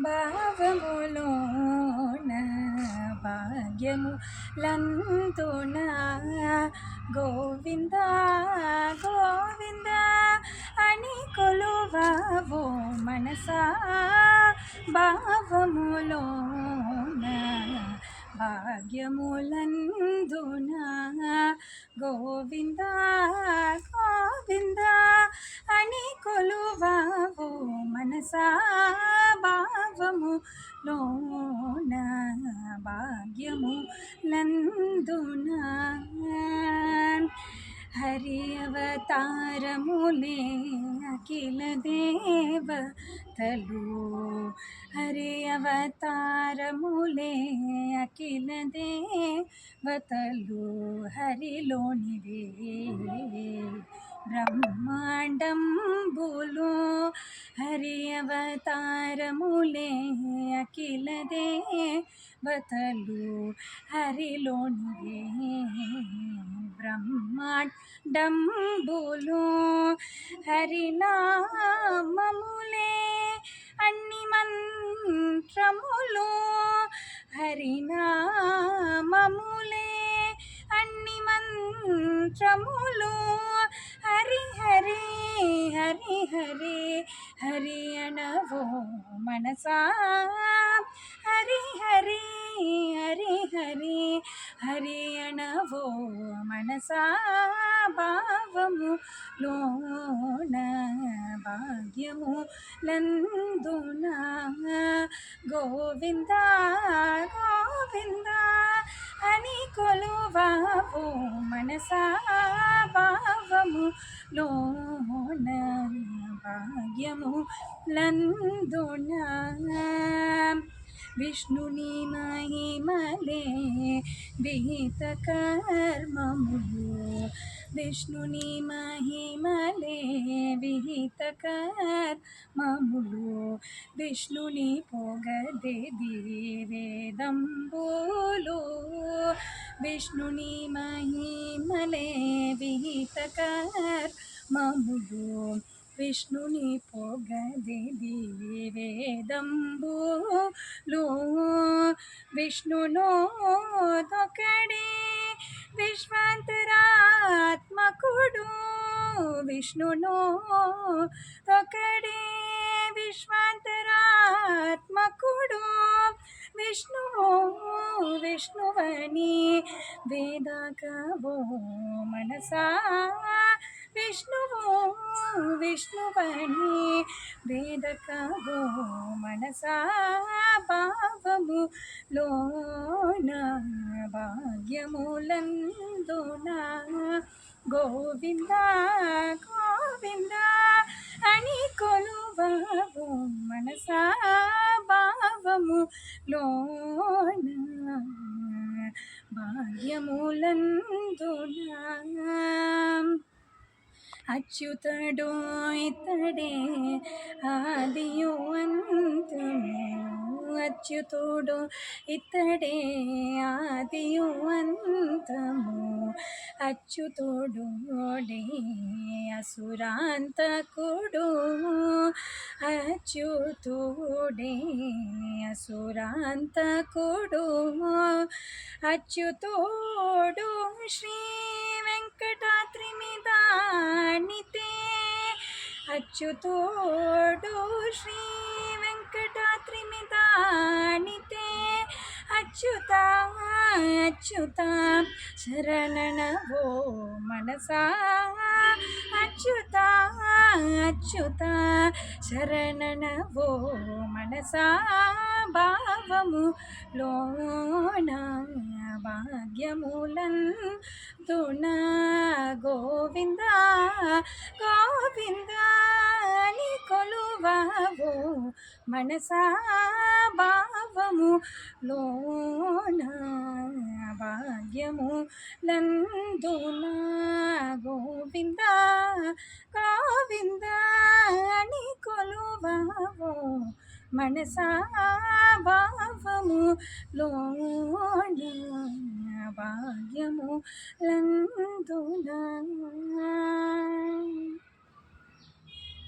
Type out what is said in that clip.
భావములోన భాగ్యము లందున గోవింద గోవింద అని కొలువవో మనసా భావములోన భాగ్యములందున గోవింద గోవింద అని కొలువవో మనసా భావములోన భాగ్యములందున హరి అవతారములే అఖిల దేవతలు హరి అవతారములే అఖిల దేవతలు హరిలోనివే బ్రహ్మాండంబులు హరి అవతారములే అఖిల దేవతలు హరిలోనివే బ్రహ్మాండంబులు హరినామములే అన్ని మంత్రములు హరినామములే అన్ని మంత్రములు హరి హరి హరి హరి హరి అనవో మనసా హరి హరి హరి హరి హరి అనవో మనసా భావములోన భాగ్యములందున గోవింద గోవింద అని కొలువవో మనసా భావములోన భాగ్యములందున విష్ణుని మహిమలే విహిత కర్మములు విష్ణుని మహిమలే విహిత కర్మములు విష్ణుని పొగదే వేదంబులు విష్ణుని మహిమలే విహిత కర్మములు విష్ణుని పొగదే వేదంబులు విష్ణునోదొకడే విశ్వాంతరాత్మకుడు విష్ణునోదొకడే విశ్వాంతరాత్మకుడు విష్ణువో విష్ణువని వేదకవో మనసా విష్ణువో విష్ణువని వేదకవో మనసా భావములోన భాగ్యములందున గోవింద గోవింద అని కొలువవో మనసా భావములోన భాగ్యములందున అచ్యుతడో ఇతడే ఆదియు అంతము అచ్యుతుడు ఇతడే ఆదియు అంతము అచ్యుతుడోడే అసురాంతకుడు అచ్యుతుడే అసురాంతకుడు అచ్యుతుడు శ్రీ వెంకటాద్రి మీదానితే అచ్యుతుడు శ్రీ వెంకటాద్రి మీదానితే అచ్యుత అచ్యుత శరణనవో మనసా అచ్యుత అచ్యుత శరణనవో మనసా భావములోన భాగ్యములందున గోవింద గోవింద అని కొలువవో మనసా భావములోన భాగ్యములందున గోవింద గోవింద అని కొలువవో మనసా భావములోన భాగ్యములందున